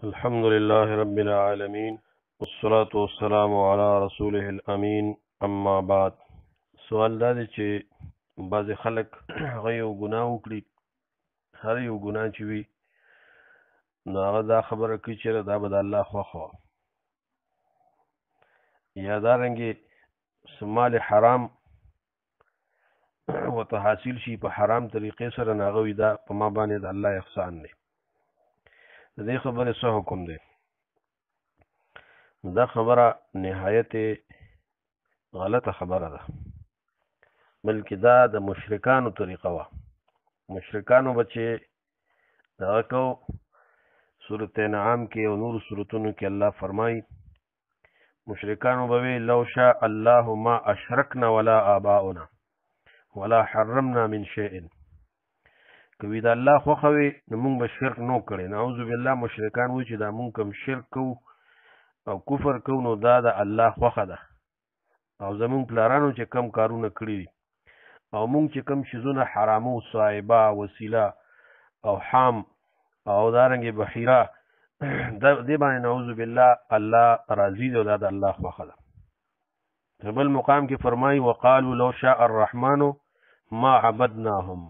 الحمد لله رب العالمين والصلاة والسلام على رسوله الأمين اما بعد. سوال دا دی چې بعضې خلک هغه یو ګناه وکړي، هر یو ګناه چې وي نو هغه دا خبره کوي چې دا به د الله خوښه وه، یا دارنګې څه مال حرام ورته حاصل شي په حرام طریقې سره، نو هغه وي دا په ما باندې د الله احسان دی. د دې خبرې څه حکم دی؟ دا خبره نهایت غلطه خبره ده، بلکې دا د مشرکانو طریقه وه. مشرکانو به چې دغه کو سورة انعام کې او نور سورتونو کې الله فرمایي، مشرکانو به وی لو شاء الله ما اشرکنا ولا آباؤنا ولا حرمنا من شیء. کوي دا الله خوښه وي نو موږ به شرک نو کړی. نعوذ بالله مشرکان وایي چې دا موږ کوم شرک کوو او کفر کوو نو دا د الله خوښه ده، او زمونږ پلارانو چې کم کارونه کړي دي او موږ چې کم شیزونه حرامو، صاحبه، وسیله او حام او دارنګې بحیره، دې باندې نعوذ بالله الله راضي دی او دا د الله خوښه ده. په بل مقام کې فرمایي وقالوا لو شاء الرحمن ما عبدناهم.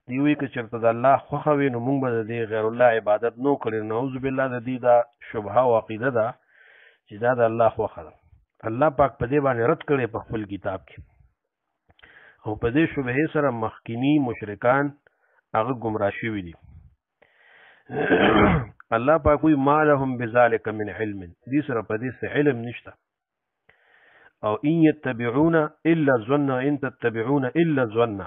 دی وی که چېرته د الله خوښه وي نو موږ به د دې غیر الله عبادت نو کړی. نعوذ بالله د دې دا شبهه او عقیده ده چې دا د الله خوښه ده. الله پاک په دې باندې رد کړی په خپل کتاب کې، او په دې شبهې سره مخکینی مشرکان هغه ګمراه شوي دي. الله پاک وی ما لهم بذلک من علم، دې سره په دې څه علم نشته. او ان یتبعون الا الظن ان تتبعون الا الظن،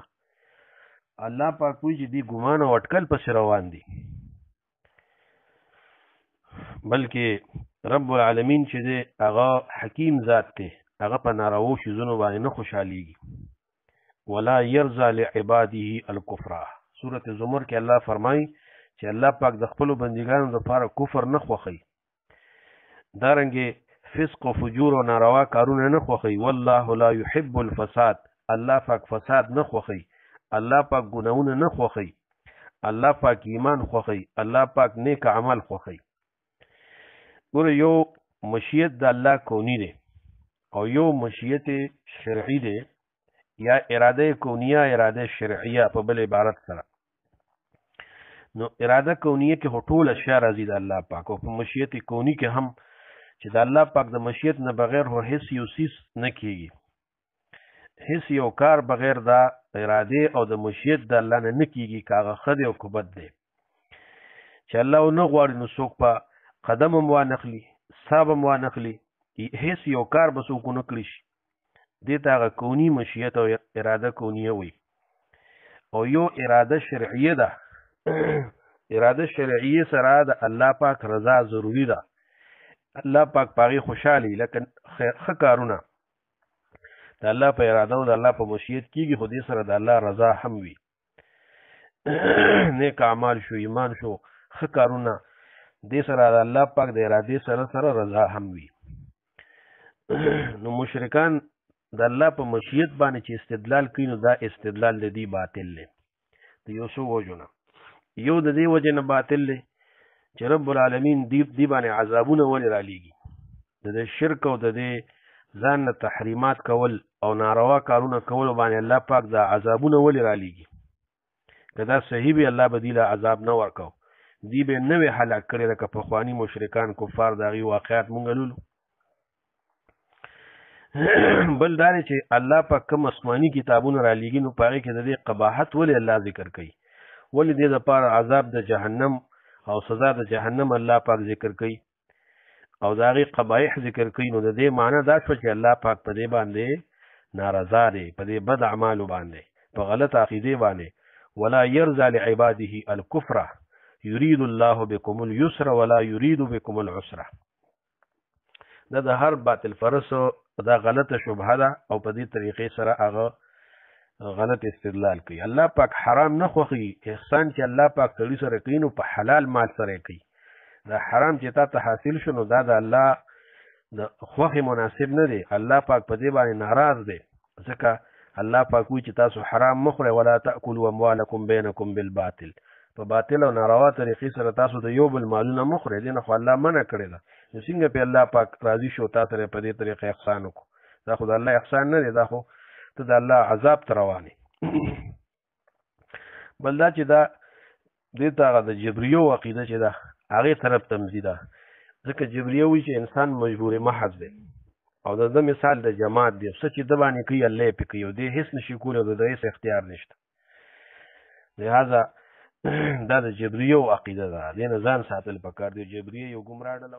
الله پاک وی چې دی ګمان او اټکل پس روان دي، بلکې رب العالمین چې دی هغه حکیم ذات دی، هغه په نارواو شیزونو باندې نه خوشحالیږي. ولا يرضى لعباده الكفر. سورة زمر کې الله فرمایي چې الله پاک د خپلو بندګانو لپاره کفر نه خوښوي، دارنګې فسق او فجور او ناروا کارونه نه خوښوي. والله لا يحب الفساد، الله پاک فساد نه خوښوي، الله پاک ګناونه نه خوښوي، الله پاک ایمان خوښوي، الله پاک نیک عمل خوښوي. ګوره یو مشیت د الله کونی دی او یو مشیت شرعي دی، یا اراده کونیه اراده شرعیه په بل عبارت سره. نو اراده کونیه کې ټول اشیاء راځي د الله پاک، او په مشیت کونی کې هم چې د الله پاک د مشیت نه بغیر هو هیڅ یو څیز نه کیږي، هیڅ یو کار بغیر د اراده او د مشیت د الله نه نه کیږي، که هغه ښه دی او که بد دی. چې الله ونه غواړي نو څوک په قدم هم وانخلي، ساب هم وانخلي، هیڅ یو کار به څوک ونه کړي شي. دې ته هغه کونی مشیت او اراده کونیه وي. او یو اراده شرعیه ده. اراده شرعیه سره د الله پاک رضا ضروری ده، الله پاک پاغي خوشحالي، لکه ښه کارونه د الله په اراده او د الله په مشیت کېږي، خو دې سره د الله رضا هم وي. نیک اعمال شو، ایمان شو، ښه کارونه، دې سره د الله پاک د ارادې سره رضا هم وي. نو مشرکان د الله په مشیت باندې چې استدلال کوي نو دا استدلال د دې باطل دی. د یو څو وجو نه، یو د دې وجې نه باطل دی چې رب العالمین دی باندې عذابونه ولې رالیږي. د دې شرک او د دې ځان نه تحریمات کول او ناروا کارونه کول باندې الله پاک دا عذابونه ولې رالیږي؟ که دا صحیح وي الله به دې له عذاب نه ورکو، دی به نه وي هلاک کړی لکه پخواني مشرکان کفار د هغې واقعات مونږ لولو. بل دا دی چې الله پاک کوم آسماني کتابونه رالیږي نو په هغې کې د دې قباحت ولې الله ذکر کوي؟ ولې دې دپاره عذاب د جهنم او سزا د جهنم الله پاک ذکر کوي او د هغې قبایح ذکر کوي؟ نو د دې معنی دا شوه چې الله پاک په دې باندې نارضا دی، په دې بد اعمالو باندې، په غلط عقیدې باندې. ولا يرضى لعباده الكفر يريد الله بكم اليسر ولا يريد بكم العسر. دا د هر باطل فرسو دا غلطه شبهه ده، او په دې طریقې سره هغه غلط استدلال کوي. الله پاک حرام نه خوښوي، احسان چې الله پاک سړي سره کوي نو په حلال مال سره کوي. دا حرام چې تا ته حاصل شو نو دا د الله د خوښې مناسب نه دی، الله پاک په دې باندې ناراض دی. ځکه الله پاک وایي چې تاسو حرام مه خورئ، ولا تأکلوا اموالکم بینکم بالباطل، په باطل او ناروا طریقې سره تاسو د یو بل مالونه مه خورئ، دې نه خو الله منع کړې ده. نو څنګه پې الله پاک راضي شو تا سره په دې طریقه احسان وکړو؟ دا خو د الله احسان نه دی، دا خو ته د الله عذاب ته روان یې. بل دا چې دا دې ته هغه د جبریو عقیده چې ده هغې طرف تمځي ده، ځکه جبریه وایي چې انسان مجبور محض دی او د ده مثال د جماعت دی، څه چې ده باندې کوي الله یې پې کوي او دې هېڅ نشي کولی او د ده هېڅ اختیار نشته. لهذا دا د جبریو عقیده ده، دې نه ځان ساتل پکار دی. جبریه یو ګمراه ډله